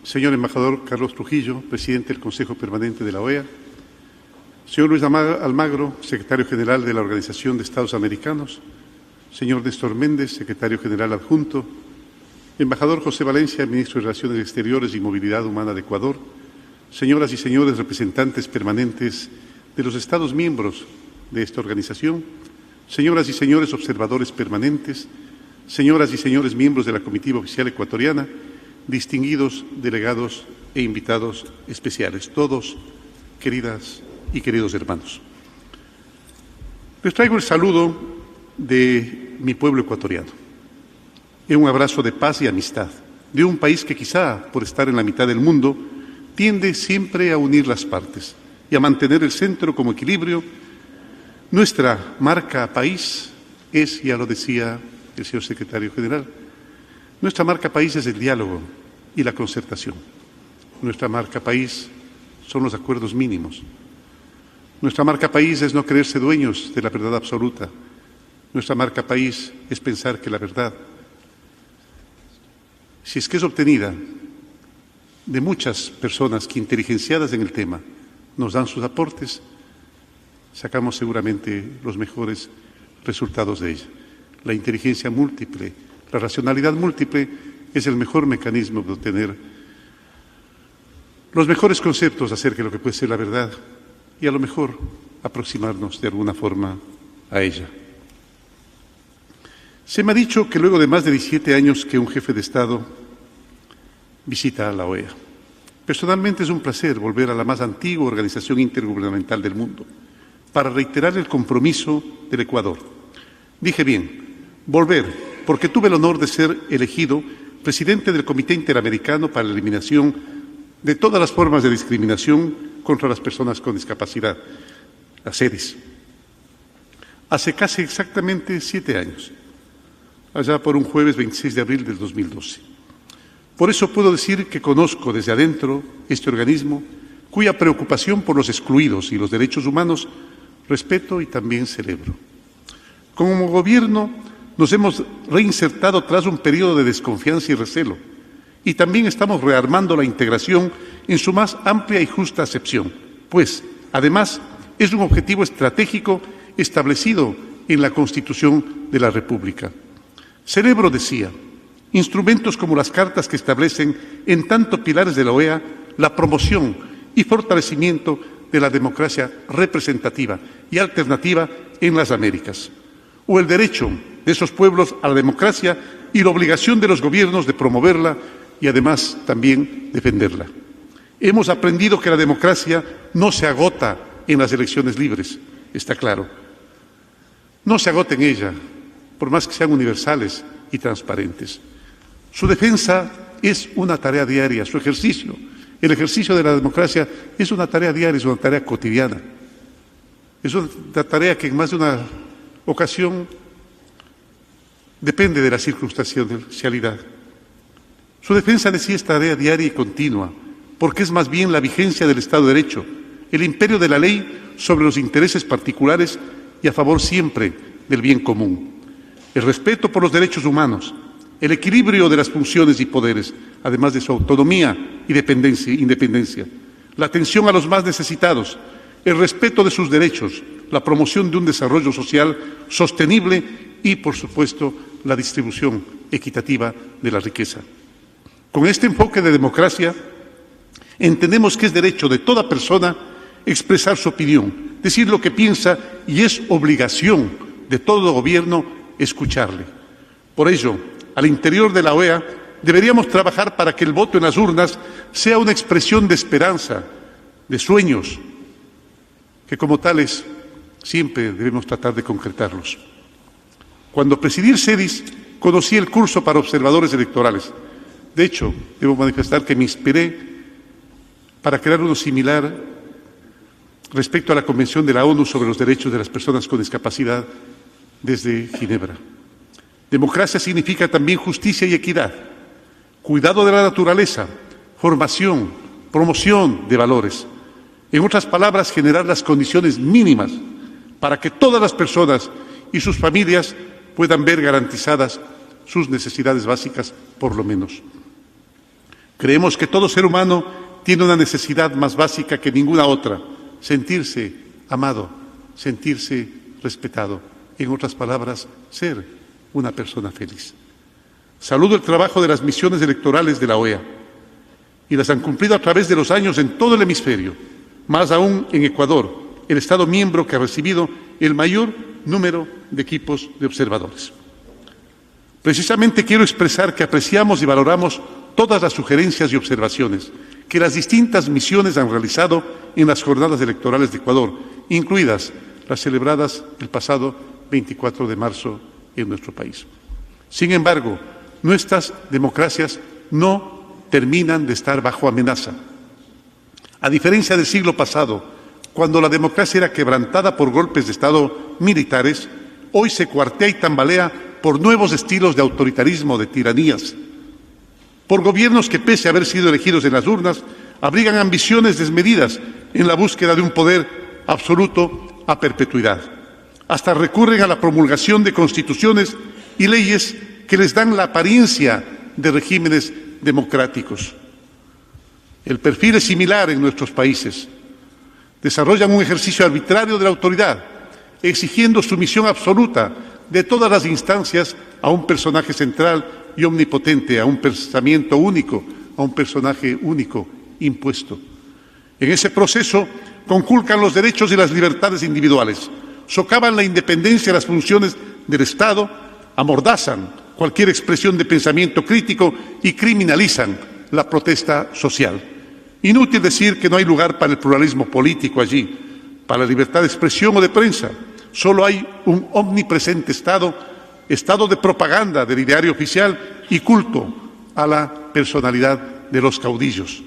señor embajador Carlos Trujillo, presidente del Consejo Permanente de la OEA, señor Luis Almagro, secretario general de la Organización de Estados Americanos, señor Néstor Méndez, secretario general adjunto, embajador José Valencia, ministro de Relaciones Exteriores y Movilidad Humana de Ecuador, señoras y señores representantes permanentes de los Estados miembros de esta organización, señoras y señores observadores permanentes, señoras y señores miembros de la comitiva oficial ecuatoriana, distinguidos delegados e invitados especiales, todos queridas y queridos hermanos. Les traigo el saludo de mi pueblo ecuatoriano, un abrazo de paz y amistad, de un país que quizá, por estar en la mitad del mundo, tiende siempre a unir las partes y a mantener el centro como equilibrio. Nuestra marca país es, ya lo decía el señor secretario general, nuestra marca país es el diálogo y la concertación. Nuestra marca país son los acuerdos mínimos. Nuestra marca país es no creerse dueños de la verdad absoluta. Nuestra marca país es pensar que la verdad, si es que es obtenida de muchas personas que, inteligenciadas en el tema, nos dan sus aportes, sacamos seguramente los mejores resultados de ella. La inteligencia múltiple, la racionalidad múltiple es el mejor mecanismo de obtener los mejores conceptos acerca de lo que puede ser la verdad y a lo mejor aproximarnos de alguna forma a ella. Se me ha dicho que luego de más de 17 años que un jefe de Estado visita a la OEA. Personalmente es un placer volver a la más antigua organización intergubernamental del mundo para reiterar el compromiso del Ecuador. Dije bien, volver, porque tuve el honor de ser elegido presidente del Comité Interamericano para la Eliminación de todas las formas de discriminación contra las personas con discapacidad, las EDIS, hace casi exactamente 7 años, allá por un jueves 26 de abril del 2012. Por eso puedo decir que conozco desde adentro este organismo, cuya preocupación por los excluidos y los derechos humanos respeto y también celebro. Como gobierno nos hemos reinsertado tras un periodo de desconfianza y recelo, y también estamos rearmando la integración en su más amplia y justa acepción, pues, además, es un objetivo estratégico establecido en la Constitución de la República. Celebro, decía, instrumentos como las cartas que establecen en tanto pilares de la OEA la promoción y fortalecimiento de la democracia representativa y alternativa en las Américas, o el derecho de esos pueblos a la democracia y la obligación de los gobiernos de promoverla y además también defenderla. Hemos aprendido que la democracia no se agota en las elecciones libres, está claro. No se agota en ella, por más que sean universales y transparentes. Su defensa es una tarea diaria, su ejercicio, el ejercicio de la democracia es una tarea diaria, es una tarea cotidiana. Es una tarea que en más de una ocasión depende de la circunstancialidad. Su defensa de sí es tarea diaria y continua, porque es más bien la vigencia del Estado de Derecho, el imperio de la ley sobre los intereses particulares y a favor siempre del bien común. El respeto por los derechos humanos, el equilibrio de las funciones y poderes, además de su autonomía y independencia, la atención a los más necesitados, el respeto de sus derechos, la promoción de un desarrollo social sostenible y, por supuesto, la distribución equitativa de la riqueza. Con este enfoque de democracia, entendemos que es derecho de toda persona expresar su opinión, decir lo que piensa y es obligación de todo gobierno escucharle. Por ello, al interior de la OEA deberíamos trabajar para que el voto en las urnas sea una expresión de esperanza, de sueños, que como tales siempre debemos tratar de concretarlos. Cuando presidí el CEDIS, conocí el curso para observadores electorales. De hecho, debo manifestar que me inspiré para crear uno similar respecto a la Convención de la ONU sobre los Derechos de las Personas con Discapacidad desde Ginebra. Democracia significa también justicia y equidad, cuidado de la naturaleza, formación, promoción de valores. En otras palabras, generar las condiciones mínimas para que todas las personas y sus familias puedan ver garantizadas sus necesidades básicas, por lo menos. Creemos que todo ser humano tiene una necesidad más básica que ninguna otra: sentirse amado, sentirse respetado. En otras palabras, ser una persona feliz. Saludo el trabajo de las misiones electorales de la OEA, y las han cumplido a través de los años en todo el hemisferio, más aún en Ecuador, el Estado miembro que ha recibido el mayor número de equipos de observadores. Precisamente quiero expresar que apreciamos y valoramos todas las sugerencias y observaciones que las distintas misiones han realizado en las jornadas electorales de Ecuador, incluidas las celebradas el pasado 24 de marzo en nuestro país. Sin embargo, nuestras democracias no terminan de estar bajo amenaza. A diferencia del siglo pasado, cuando la democracia era quebrantada por golpes de Estado militares, hoy se cuartea y tambalea por nuevos estilos de autoritarismo, de tiranías, por gobiernos que, pese a haber sido elegidos en las urnas, abrigan ambiciones desmedidas en la búsqueda de un poder absoluto a perpetuidad. Hasta recurren a la promulgación de constituciones y leyes que les dan la apariencia de regímenes democráticos. El perfil es similar en nuestros países. Desarrollan un ejercicio arbitrario de la autoridad, exigiendo sumisión absoluta de todas las instancias a un personaje central y omnipotente, a un pensamiento único, a un personaje único impuesto. En ese proceso conculcan los derechos y las libertades individuales, socavan la independencia y las funciones del Estado, amordazan cualquier expresión de pensamiento crítico y criminalizan la protesta social. Inútil decir que no hay lugar para el pluralismo político allí, para la libertad de expresión o de prensa. Solo hay un omnipresente Estado de propaganda del ideario oficial y culto a la personalidad de los caudillos.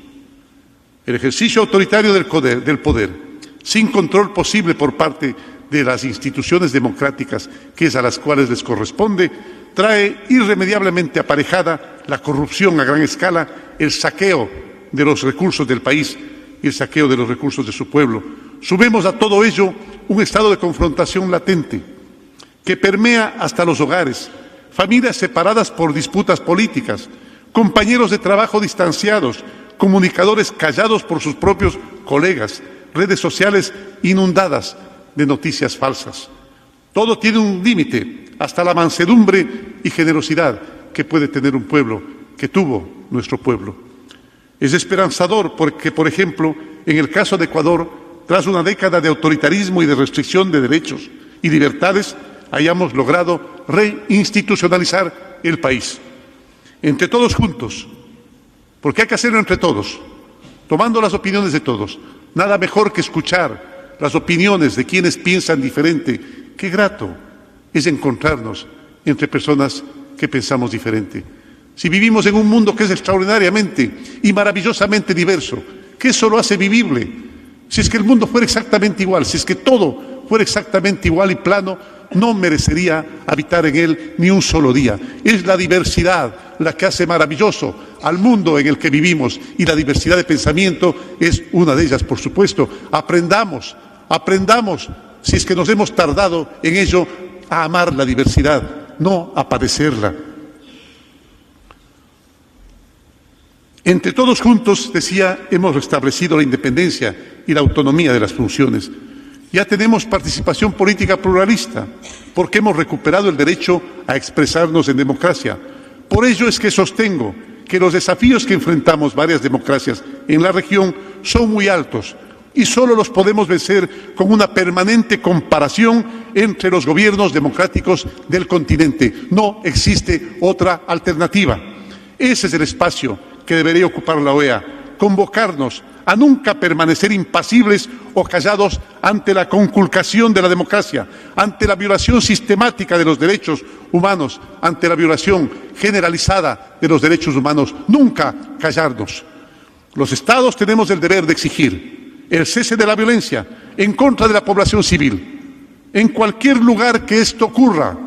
El ejercicio autoritario del poder, sin control posible por parte de las instituciones democráticas, que es a las cuales les corresponde, trae irremediablemente aparejada la corrupción a gran escala, el saqueo de los recursos del país y el saqueo de los recursos de su pueblo. Sumemos a todo ello un estado de confrontación latente que permea hasta los hogares, familias separadas por disputas políticas, compañeros de trabajo distanciados, comunicadores callados por sus propios colegas, redes sociales inundadas de noticias falsas. Todo tiene un límite, hasta la mansedumbre y generosidad que puede tener un pueblo, que tuvo nuestro pueblo. Es esperanzador porque, por ejemplo, en el caso de Ecuador, tras una década de autoritarismo y de restricción de derechos y libertades, hayamos logrado reinstitucionalizar el país. Entre todos juntos, porque hay que hacerlo entre todos, tomando las opiniones de todos. Nada mejor que escuchar las opiniones de quienes piensan diferente. Qué grato es encontrarnos entre personas que pensamos diferente. Si vivimos en un mundo que es extraordinariamente y maravillosamente diverso, ¿qué eso lo hace vivible? Si es que el mundo fuera exactamente igual, si es que todo fuera exactamente igual y plano, no merecería habitar en él ni un solo día. Es la diversidad la que hace maravilloso al mundo en el que vivimos, y la diversidad de pensamiento es una de ellas, por supuesto. Aprendamos, si es que nos hemos tardado en ello, a amar la diversidad, no a padecerla. Entre todos juntos, decía, hemos restablecido la independencia y la autonomía de las funciones. Ya tenemos participación política pluralista, porque hemos recuperado el derecho a expresarnos en democracia. Por ello es que sostengo que los desafíos que enfrentamos varias democracias en la región son muy altos y solo los podemos vencer con una permanente comparación entre los gobiernos democráticos del continente. No existe otra alternativa. Ese es el espacio que debería ocupar la OEA, convocarnos a nunca permanecer impasibles o callados ante la conculcación de la democracia, ante la violación sistemática de los derechos humanos, ante la violación generalizada de los derechos humanos. Nunca callarnos. Los Estados tenemos el deber de exigir el cese de la violencia en contra de la población civil, en cualquier lugar que esto ocurra,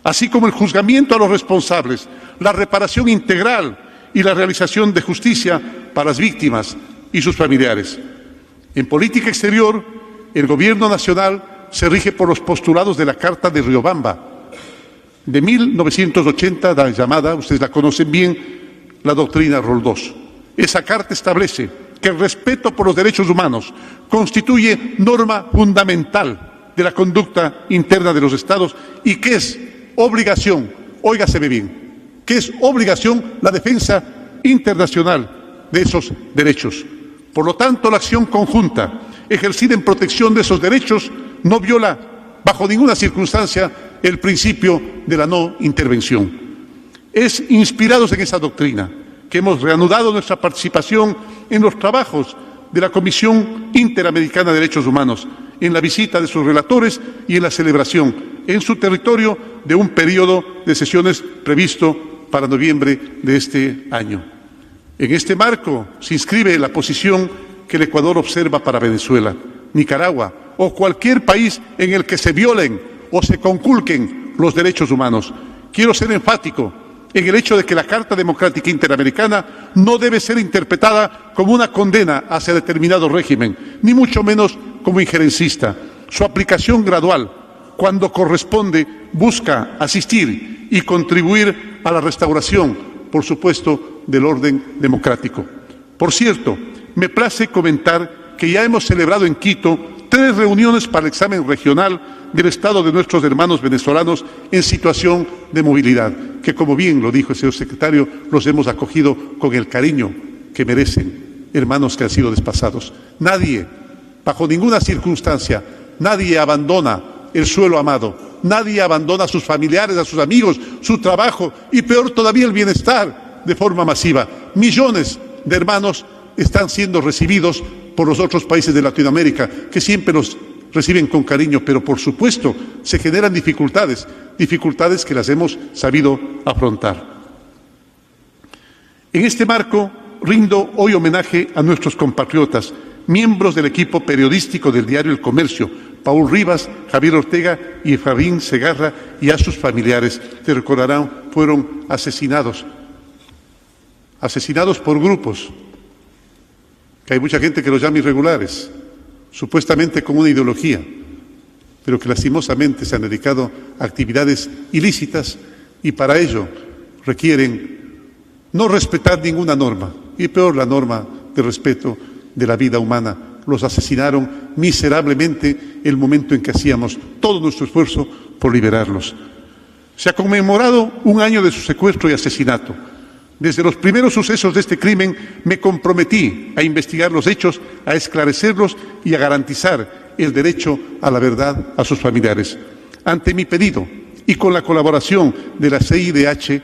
así como el juzgamiento a los responsables, la reparación integral y la realización de justicia para las víctimas y sus familiares. En política exterior, el Gobierno nacional se rige por los postulados de la Carta de Riobamba de 1980, la llamada, ustedes la conocen bien, la doctrina Roldós. Esa carta establece que el respeto por los derechos humanos constituye norma fundamental de la conducta interna de los Estados y que es obligación, óigaseme bien, que es obligación la defensa internacional de esos derechos. Por lo tanto, la acción conjunta ejercida en protección de esos derechos no viola bajo ninguna circunstancia el principio de la no intervención. Es inspirados en esa doctrina que hemos reanudado nuestra participación en los trabajos de la Comisión Interamericana de Derechos Humanos, en la visita de sus relatores y en la celebración en su territorio de un periodo de sesiones previsto para noviembre de este año. En este marco se inscribe la posición que el Ecuador observa para Venezuela, Nicaragua o cualquier país en el que se violen o se conculquen los derechos humanos. Quiero ser enfático en el hecho de que la Carta Democrática Interamericana no debe ser interpretada como una condena hacia determinado régimen, ni mucho menos como injerencista. Su aplicación gradual, cuando corresponde, busca asistir y contribuir a la restauración, por supuesto, del orden democrático. Por cierto, me place comentar que ya hemos celebrado en Quito 3 reuniones para el examen regional del estado de nuestros hermanos venezolanos en situación de movilidad, que, como bien lo dijo el señor secretario, los hemos acogido con el cariño que merecen, hermanos que han sido desplazados. Nadie, bajo ninguna circunstancia, nadie abandona el suelo amado, nadie abandona a sus familiares, a sus amigos, su trabajo y, peor todavía, el bienestar de forma masiva. Millones de hermanos están siendo recibidos por los otros países de Latinoamérica, que siempre los reciben con cariño, pero por supuesto se generan dificultades que las hemos sabido afrontar. En este marco rindo hoy homenaje a nuestros compatriotas, miembros del equipo periodístico del diario El Comercio, Paul Rivas, Javier Ortega y Efraín Segarra, y a sus familiares. Te recordarán, fueron asesinados por grupos, que hay mucha gente que los llama irregulares, supuestamente con una ideología, pero que lastimosamente se han dedicado a actividades ilícitas y para ello requieren no respetar ninguna norma, y peor la norma de respeto de la vida humana. Los asesinaron miserablemente el momento en que hacíamos todo nuestro esfuerzo por liberarlos. Se ha conmemorado 1 año de su secuestro y asesinato. Desde los primeros sucesos de este crimen me comprometí a investigar los hechos, a esclarecerlos y a garantizar el derecho a la verdad a sus familiares. Ante mi pedido y con la colaboración de la CIDH,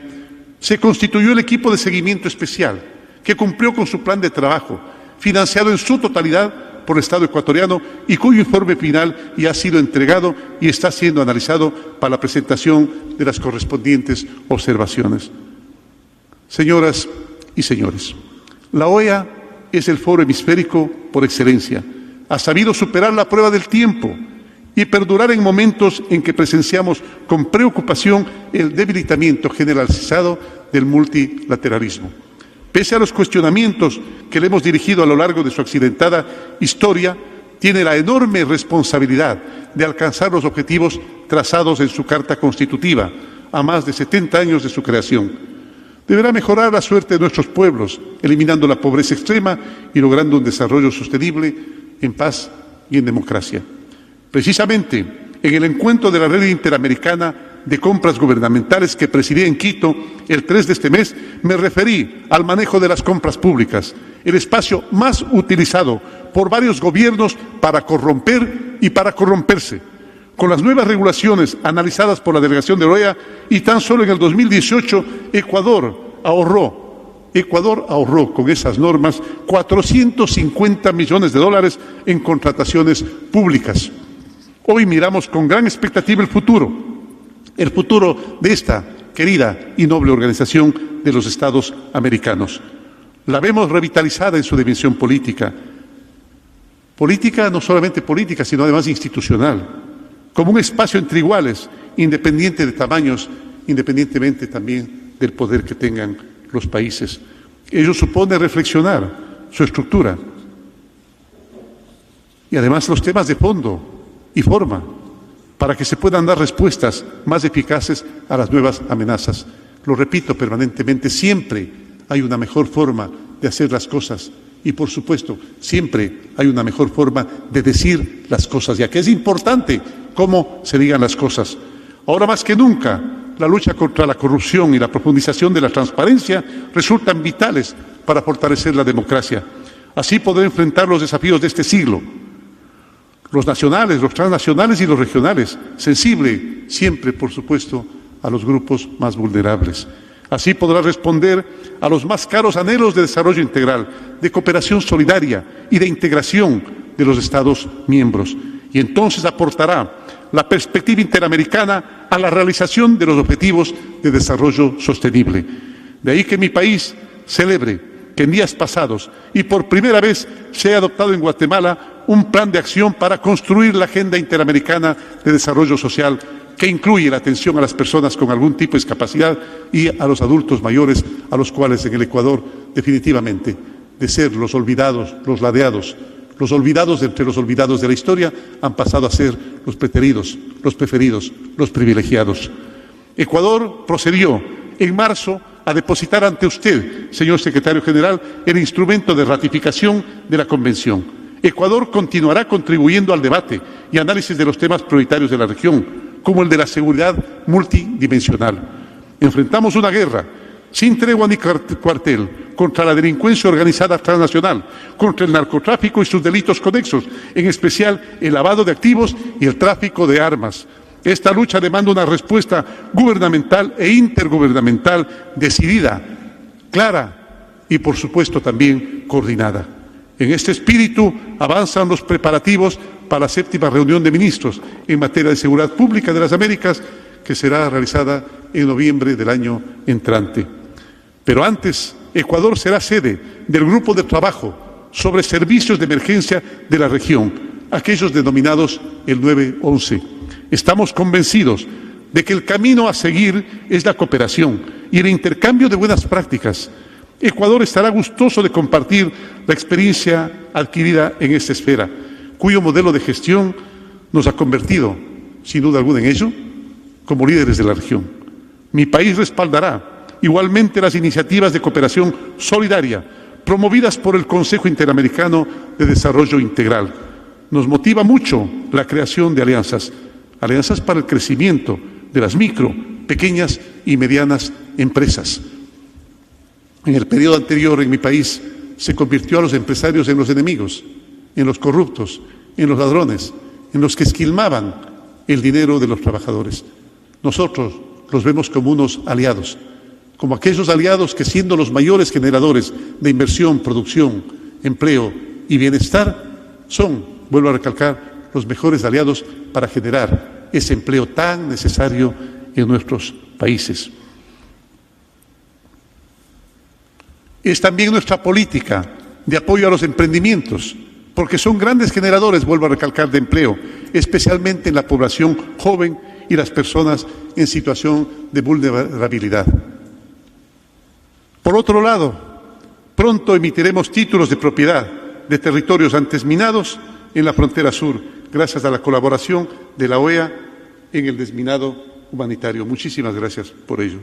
se constituyó el equipo de seguimiento especial que cumplió con su plan de trabajo, financiado en su totalidad por el Estado ecuatoriano y cuyo informe final ya ha sido entregado y está siendo analizado para la presentación de las correspondientes observaciones. Señoras y señores, la OEA es el foro hemisférico por excelencia. Ha sabido superar la prueba del tiempo y perdurar en momentos en que presenciamos con preocupación el debilitamiento generalizado del multilateralismo. Pese a los cuestionamientos que le hemos dirigido a lo largo de su accidentada historia, tiene la enorme responsabilidad de alcanzar los objetivos trazados en su Carta Constitutiva, a más de 70 años de su creación. Deberá mejorar la suerte de nuestros pueblos, eliminando la pobreza extrema y logrando un desarrollo sostenible en paz y en democracia. Precisamente en el encuentro de la Red Interamericana de Compras Gubernamentales que presidí en Quito el 3 de este mes, me referí al manejo de las compras públicas, el espacio más utilizado por varios gobiernos para corromper y para corromperse. Con las nuevas regulaciones analizadas por la delegación de OEA, y tan solo en el 2018 Ecuador ahorró con esas normas $450 millones en contrataciones públicas. Hoy miramos con gran expectativa el futuro de esta querida y noble organización de los Estados americanos. La vemos revitalizada en su dimensión política. Política, no solamente política, sino además institucional, como un espacio entre iguales, independiente de tamaños, independientemente también del poder que tengan los países. Ello supone reflexionar su estructura y además los temas de fondo y forma para que se puedan dar respuestas más eficaces a las nuevas amenazas. Lo repito permanentemente, siempre hay una mejor forma de hacer las cosas y, por supuesto, siempre hay una mejor forma de decir las cosas, ya que es importante cómo se digan las cosas. Ahora más que nunca, la lucha contra la corrupción y la profundización de la transparencia resultan vitales para fortalecer la democracia. Así podrá enfrentar los desafíos de este siglo, los nacionales, los transnacionales y los regionales, sensible siempre, por supuesto, a los grupos más vulnerables. Así podrá responder a los más caros anhelos de desarrollo integral, de cooperación solidaria y de integración de los Estados miembros. Y entonces aportará la perspectiva interamericana a la realización de los objetivos de desarrollo sostenible. De ahí que mi país celebre que en días pasados y por primera vez se ha adoptado en Guatemala un plan de acción para construir la Agenda Interamericana de Desarrollo Social, que incluye la atención a las personas con algún tipo de discapacidad y a los adultos mayores, a los cuales en el Ecuador definitivamente, de ser los olvidados, los ladeados, los olvidados de entre los olvidados de la historia, han pasado a ser los preteridos, los preferidos, los privilegiados. Ecuador procedió en marzo a depositar ante usted, señor Secretario General, el instrumento de ratificación de la Convención. Ecuador continuará contribuyendo al debate y análisis de los temas prioritarios de la región, como el de la seguridad multidimensional. Enfrentamos una guerra sin tregua ni cuartel contra la delincuencia organizada transnacional, contra el narcotráfico y sus delitos conexos, en especial el lavado de activos y el tráfico de armas. Esta lucha demanda una respuesta gubernamental e intergubernamental decidida, clara y, por supuesto, también coordinada. En este espíritu avanzan los preparativos para la 7ª reunión de ministros en materia de seguridad pública de las Américas, que será realizada en noviembre del año entrante. Pero antes, Ecuador será sede del grupo de trabajo sobre servicios de emergencia de la región, aquellos denominados el 911. Estamos convencidos de que el camino a seguir es la cooperación y el intercambio de buenas prácticas. Ecuador estará gustoso de compartir la experiencia adquirida en esta esfera, cuyo modelo de gestión nos ha convertido, sin duda alguna en ello, como líderes de la región. Mi país respaldará igualmente las iniciativas de cooperación solidaria promovidas por el Consejo Interamericano de Desarrollo Integral. Nos motiva mucho la creación de alianzas para el crecimiento de las micro, pequeñas y medianas empresas. En el periodo anterior en mi país se convirtió a los empresarios en los enemigos, en los corruptos, en los ladrones, en los que esquilmaban el dinero de los trabajadores. Nosotros los vemos como unos aliados, como aquellos aliados que, siendo los mayores generadores de inversión, producción, empleo y bienestar, son, vuelvo a recalcar, los mejores aliados para generar ese empleo tan necesario en nuestros países. Es también nuestra política de apoyo a los emprendimientos, porque son grandes generadores, vuelvo a recalcar, de empleo, especialmente en la población joven y las personas en situación de vulnerabilidad. Por otro lado, pronto emitiremos títulos de propiedad de territorios antes minados en la frontera sur, gracias a la colaboración de la OEA en el desminado humanitario. Muchísimas gracias por ello.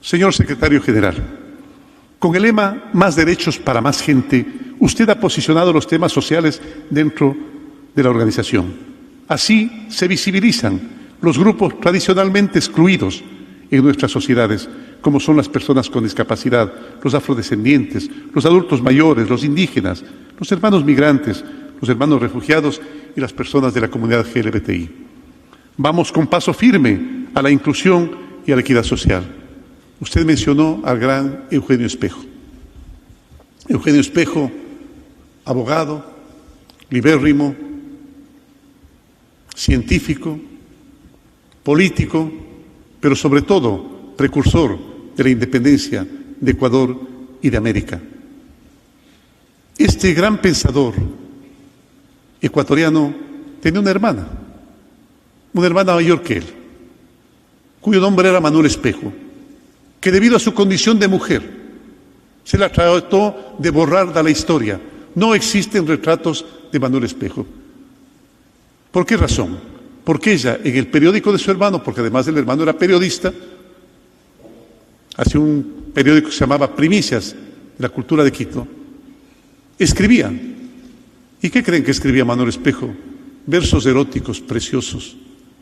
Señor Secretario General, con el lema "Más derechos para más gente", usted ha posicionado los temas sociales dentro de la organización. Así se visibilizan los grupos tradicionalmente excluidos en nuestras sociedades, como son las personas con discapacidad, los afrodescendientes, los adultos mayores, los indígenas, los hermanos migrantes, los hermanos refugiados y las personas de la comunidad LGBTI. Vamos con paso firme a la inclusión y a la equidad social. Usted mencionó al gran Eugenio Espejo. Eugenio Espejo, abogado, libérrimo, científico, político, pero sobre todo precursor de la independencia de Ecuador y de América. Este gran pensador ecuatoriano tenía una hermana mayor que él, cuyo nombre era Manuel Espejo, que debido a su condición de mujer se la trató de borrar de la historia. No existen retratos de Manuel Espejo. ¿Por qué razón? porque ella, en el periódico de su hermano, porque además el hermano era periodista, hacía un periódico que se llamaba Primicias, de la Cultura de Quito, escribía. ¿Y qué creen que escribía Manuel Espejo? Versos eróticos preciosos,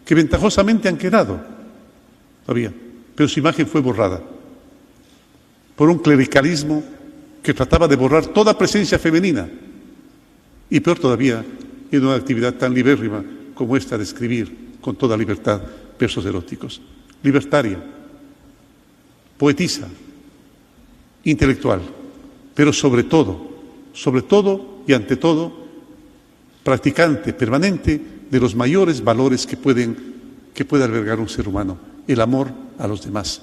que ventajosamente han quedado todavía, pero su imagen fue borrada por un clericalismo que trataba de borrar toda presencia femenina, y peor todavía, en una actividad tan libérrima como esta de escribir con toda libertad versos eróticos. Libertaria, poetisa, intelectual, pero sobre todo y ante todo, practicante permanente de los mayores valores que puede albergar un ser humano: el amor a los demás,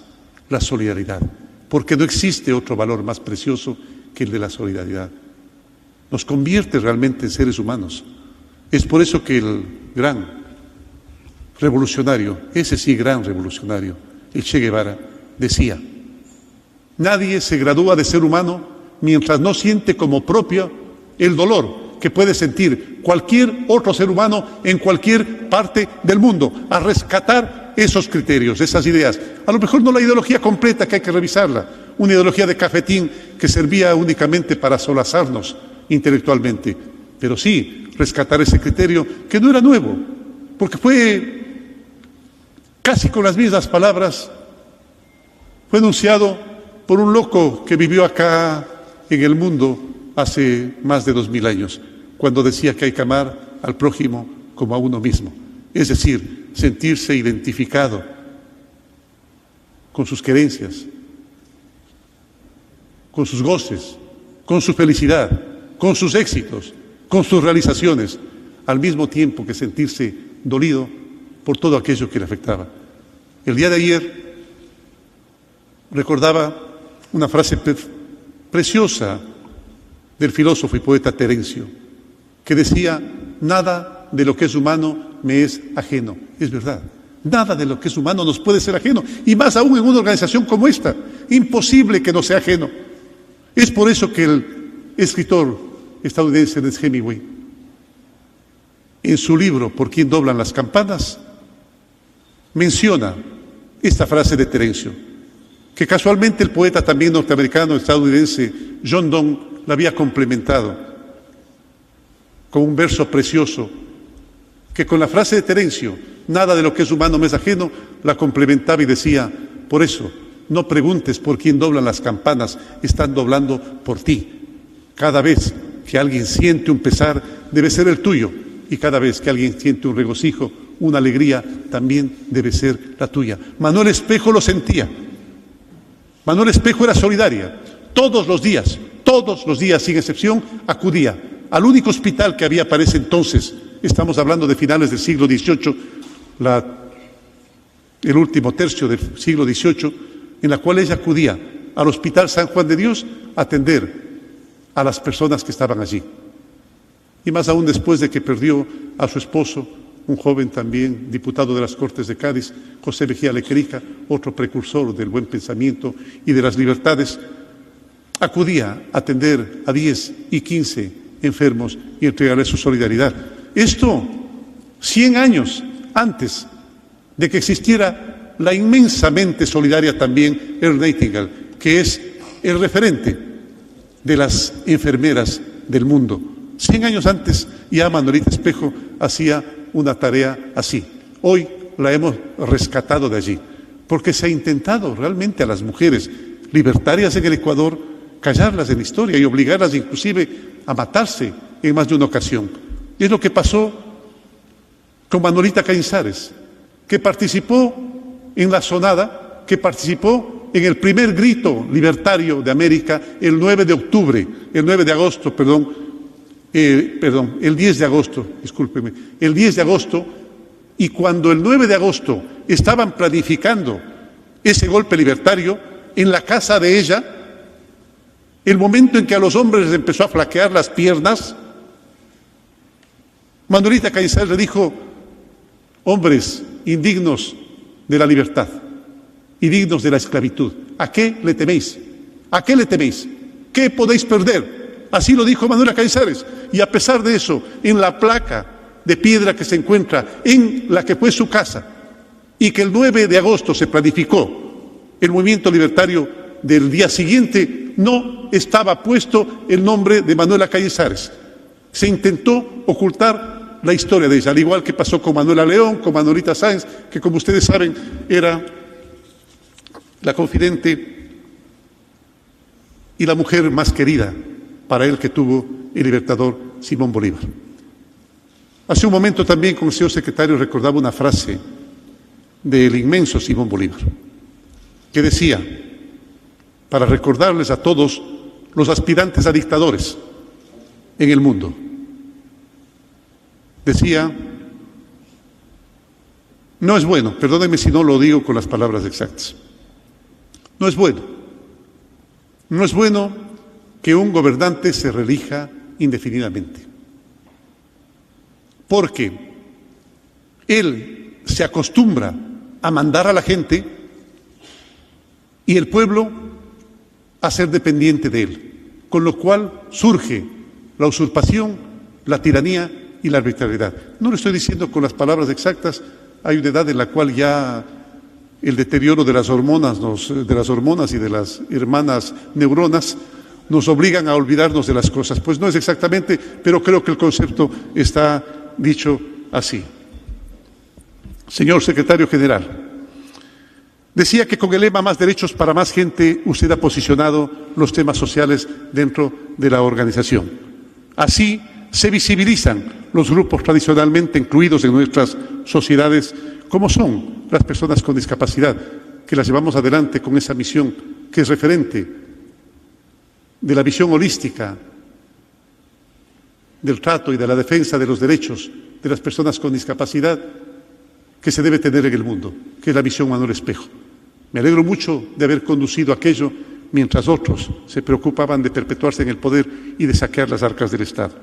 la solidaridad, porque no existe otro valor más precioso que el de la solidaridad. Nos convierte realmente en seres humanos. Es por eso que el gran revolucionario, ese sí gran revolucionario, el Che Guevara, decía: nadie se gradúa de ser humano mientras no siente como propio el dolor que puede sentir cualquier otro ser humano en cualquier parte del mundo, a rescatar esos criterios, esas ideas. A lo mejor no la ideología completa, que hay que revisarla, una ideología de cafetín que servía únicamente para solazarnos intelectualmente, pero sí rescatar ese criterio que no era nuevo, porque fue casi con las mismas palabras, fue enunciado por un loco que vivió acá en el mundo hace más de 2000 años, cuando decía que hay que amar al prójimo como a uno mismo, es decir, sentirse identificado con sus querencias, con sus goces, con su felicidad, con sus éxitos, con sus realizaciones, al mismo tiempo que sentirse dolido por todo aquello que le afectaba. El día de ayer recordaba una frase preciosa del filósofo y poeta Terencio, que decía: nada de lo que es humano me es ajeno. Es verdad, nada de lo que es humano nos puede ser ajeno, y más aún en una organización como esta, imposible que nos sea ajeno. Es por eso que el escritor estadounidense Ernest Hemingway, en su libro ¿Por quién doblan las campanas?, menciona esta frase de Terencio, que casualmente el poeta también norteamericano, estadounidense, John Donne, la había complementado con un verso precioso, que con la frase de Terencio, nada de lo que es humano me es ajeno, la complementaba y decía: por eso, no preguntes por quién doblan las campanas, están doblando por ti. Cada vez que alguien siente un pesar, debe ser el tuyo, y cada vez que alguien siente un regocijo, una alegría, también debe ser la tuya. Manuel Espejo lo sentía. Manuel Espejo era solidaria. Todos los días, sin excepción, acudía al único hospital que había para ese entonces. Estamos hablando de finales del siglo XVIII, el último tercio del siglo XVIII, en la cual ella acudía al Hospital San Juan de Dios a atender a las personas que estaban allí. Y más aún después de que perdió a su esposo, un joven también diputado de las Cortes de Cádiz, José Mejía Lequerica, otro precursor del buen pensamiento y de las libertades, acudía a atender a 10 y 15 enfermos y entregarles su solidaridad. Esto 100 años antes de que existiera la inmensamente solidaria también Earl Nightingale, que es el referente de las enfermeras del mundo. 100 años antes ya Manuelita Espejo hacía una tarea así. Hoy la hemos rescatado de allí, porque se ha intentado realmente a las mujeres libertarias en el Ecuador callarlas en la historia y obligarlas inclusive a matarse en más de una ocasión. Y es lo que pasó con Manuelita Cañizares, que participó en la sonada, que participó en el primer grito libertario de América el 10 de agosto, y cuando el 9 de agosto estaban planificando ese golpe libertario, en la casa de ella, el momento en que a los hombres les empezó a flaquear las piernas, Manuelita Cañizares le dijo: hombres indignos de la libertad y dignos de la esclavitud, ¿a qué le teméis? ¿A qué le teméis? ¿Qué podéis perder? Así lo dijo Manuela Cañizares. Y a pesar de eso, en la placa de piedra que se encuentra en la que fue su casa, y que el 9 de agosto se planificó el movimiento libertario del día siguiente, no estaba puesto el nombre de Manuela Cañizares. Se intentó ocultar la historia de ella, al igual que pasó con Manuela León, con Manuelita Sáenz, que como ustedes saben era la confidente y la mujer más querida para él que tuvo el libertador Simón Bolívar. Hace un momento también con el señor secretario recordaba una frase del inmenso Simón Bolívar, que decía, para recordarles a todos los aspirantes a dictadores en el mundo, decía, no es bueno, perdónenme si no lo digo con las palabras exactas, no es bueno que un gobernante se reelija indefinidamente, porque él se acostumbra a mandar a la gente y el pueblo a ser dependiente de él, con lo cual surge la usurpación, la tiranía y la arbitrariedad. No lo estoy diciendo con las palabras exactas, hay una edad en la cual ya el deterioro de las hormonas y de las hermanas neuronas nos obligan a olvidarnos de las cosas. Pues no es exactamente, pero creo que el concepto está dicho así. Señor secretario general, decía que con el lema Más derechos para más gente, usted ha posicionado los temas sociales dentro de la organización. Así se visibilizan los grupos tradicionalmente incluidos en nuestras sociedades, como son las personas con discapacidad, que las llevamos adelante con esa misión que es referente de la visión holística del trato y de la defensa de los derechos de las personas con discapacidad que se debe tener en el mundo, que es la visión Manuel Espejo. Me alegro mucho de haber conducido aquello mientras otros se preocupaban de perpetuarse en el poder y de saquear las arcas del Estado.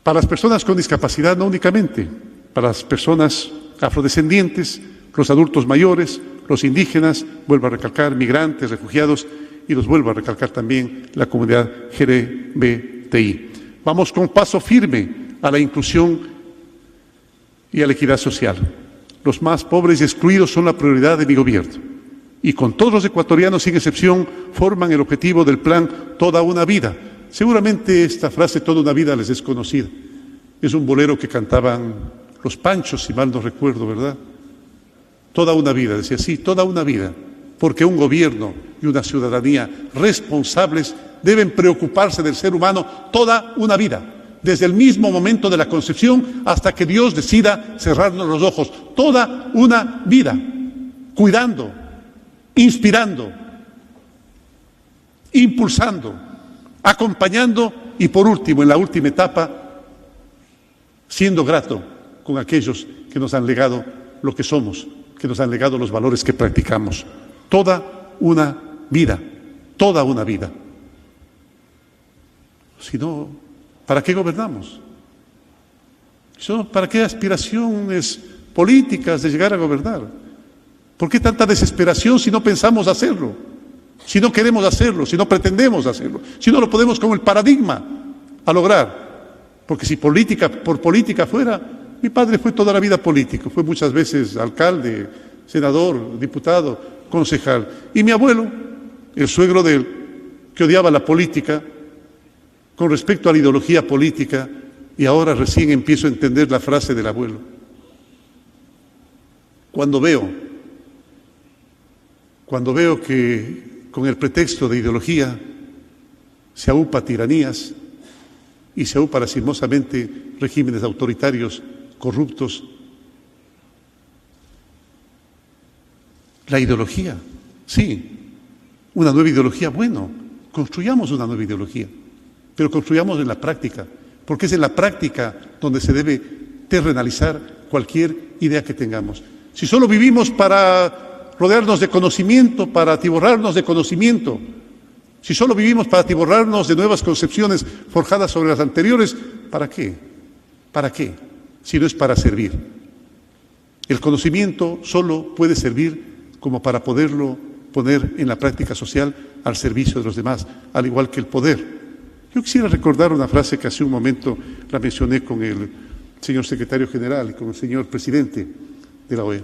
Para las personas con discapacidad no únicamente, para las personas afrodescendientes, los adultos mayores, los indígenas, vuelvo a recalcar, migrantes, refugiados, y los vuelvo a recalcar también la comunidad LGBTI. Vamos con paso firme a la inclusión y a la equidad social. Los más pobres y excluidos son la prioridad de mi gobierno. Y con todos los ecuatorianos, sin excepción, forman el objetivo del plan Toda una Vida. Seguramente esta frase, Toda una Vida, les es conocida. Es un bolero que cantaban los Panchos, si mal no recuerdo, ¿verdad? Toda una vida, decía, sí, toda una vida. Porque un gobierno y una ciudadanía responsables deben preocuparse del ser humano toda una vida. Desde el mismo momento de la concepción hasta que Dios decida cerrarnos los ojos. Toda una vida, cuidando, inspirando, impulsando, acompañando y por último, en la última etapa, siendo grato con aquellos que nos han legado lo que somos, que nos han legado los valores que practicamos. Toda una vida, toda una vida. Si no, ¿para qué gobernamos? ¿Para qué aspiraciones políticas de llegar a gobernar? ¿Por qué tanta desesperación si no pensamos hacerlo? Si no queremos hacerlo, si no pretendemos hacerlo, si no lo podemos como el paradigma a lograr. Porque si por política fuera, mi padre fue toda la vida político, fue muchas veces alcalde, senador, diputado, concejal. Y mi abuelo, el suegro de él, que odiaba la política, con respecto a la ideología política, y ahora recién empiezo a entender la frase del abuelo. Cuando veo que con el pretexto de ideología se aupa tiranías y se aupa lastimosamente regímenes autoritarios, corruptos, la ideología, sí, una nueva ideología, bueno, construyamos una nueva ideología, pero construyamos en la práctica, porque es en la práctica donde se debe terrenalizar cualquier idea que tengamos. Si solo vivimos para rodearnos de conocimiento, para atiborrarnos de conocimiento, si solo vivimos para atiborrarnos de nuevas concepciones forjadas sobre las anteriores, ¿para qué? ¿Para qué? Si no es para servir. El conocimiento solo puede servir como para poderlo poner en la práctica social al servicio de los demás, al igual que el poder. Yo quisiera recordar una frase que hace un momento la mencioné con el señor secretario general y con el señor presidente de la OEA.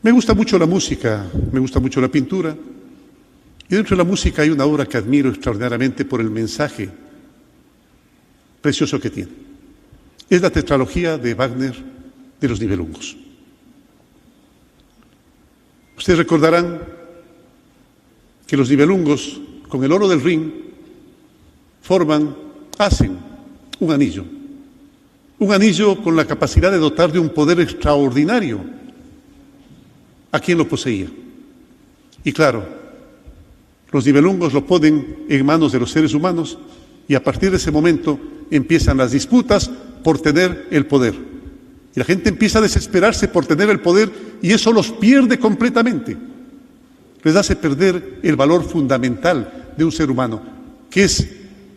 Me gusta mucho la música, me gusta mucho la pintura, y dentro de la música hay una obra que admiro extraordinariamente por el mensaje precioso que tiene. Es la tetralogía de Wagner de los Nibelungos. Ustedes recordarán que los Nibelungos, con el oro del Rin, hacen un anillo con la capacidad de dotar de un poder extraordinario a quien lo poseía. Y claro, los Nibelungos lo ponen en manos de los seres humanos y a partir de ese momento empiezan las disputas por tener el poder. Y la gente empieza a desesperarse por tener el poder y eso los pierde completamente. Les hace perder el valor fundamental de un ser humano, que es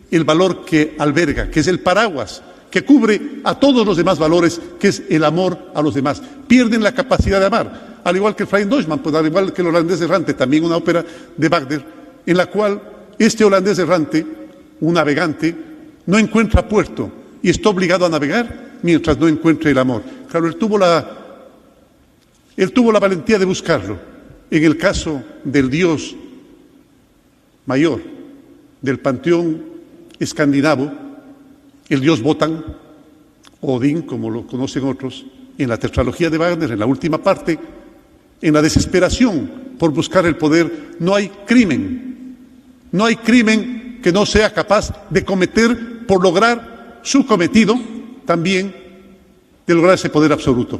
el valor que alberga, que es el paraguas, que cubre a todos los demás valores, que es el amor a los demás. Pierden la capacidad de amar, al igual que Frank Deutschmann, pues al igual que el holandés errante, también una ópera de Wagner, en la cual este holandés errante, un navegante, no encuentra puerto y está obligado a navegar mientras no encuentre el amor. Claro, él tuvo la valentía de buscarlo. En el caso del dios mayor del panteón escandinavo, el dios Wotan, o Odín, como lo conocen otros, en la tetralogía de Wagner, en la última parte, en la desesperación por buscar el poder, no hay crimen que no sea capaz de cometer por lograr su cometido, también de lograr ese poder absoluto.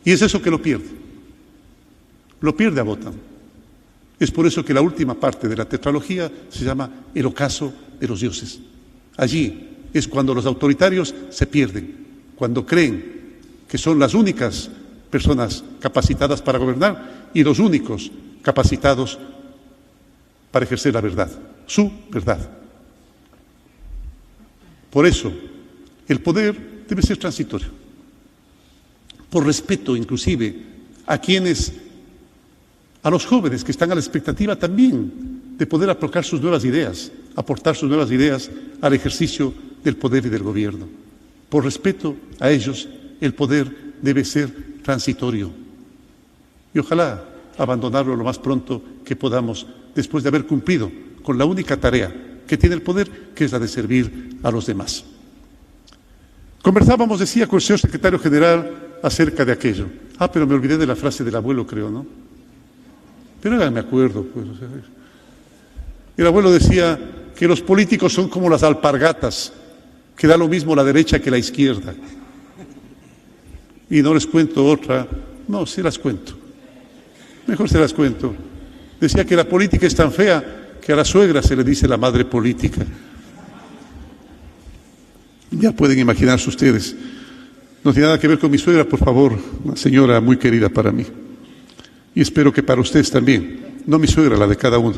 Y es eso que lo pierde a Wotan. Es por eso que la última parte de la tetralogía se llama el ocaso de los dioses. Allí es cuando los autoritarios se pierden, cuando creen que son las únicas personas capacitadas para gobernar y los únicos capacitados para ejercer la verdad, su verdad. Por eso, el poder debe ser transitorio, por respeto inclusive a los jóvenes que están a la expectativa también de poder aportar sus nuevas ideas al ejercicio del poder y del gobierno. Por respeto a ellos, el poder debe ser transitorio. Y ojalá abandonarlo lo más pronto que podamos, después de haber cumplido con la única tarea que tiene el poder, que es la de servir a los demás. Conversábamos, decía, con el señor secretario general acerca de aquello. Pero me olvidé de la frase del abuelo, creo, ¿no? Pero ahora me acuerdo, pues. El abuelo decía que los políticos son como las alpargatas, que da lo mismo la derecha que la izquierda. Y no les cuento otra, no, sí las cuento. Mejor se las cuento. Decía que la política es tan fea que a la suegra se le dice la madre política. Ya pueden imaginarse ustedes. No tiene nada que ver con mi suegra, por favor, una señora muy querida para mí. Y espero que para ustedes también, no mi suegra, la de cada uno.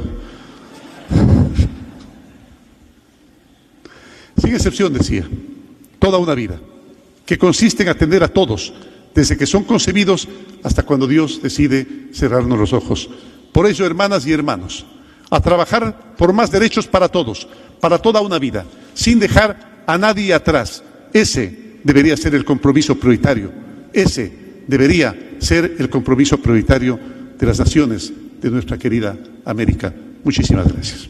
Sin excepción, decía, toda una vida, que consiste en atender a todos, desde que son concebidos hasta cuando Dios decide cerrarnos los ojos. Por ello, hermanas y hermanos, a trabajar por más derechos para todos, para toda una vida, sin dejar a nadie atrás. Ese debería ser el compromiso prioritario. Ese debería ser el compromiso prioritario de las naciones de nuestra querida América. Muchísimas gracias.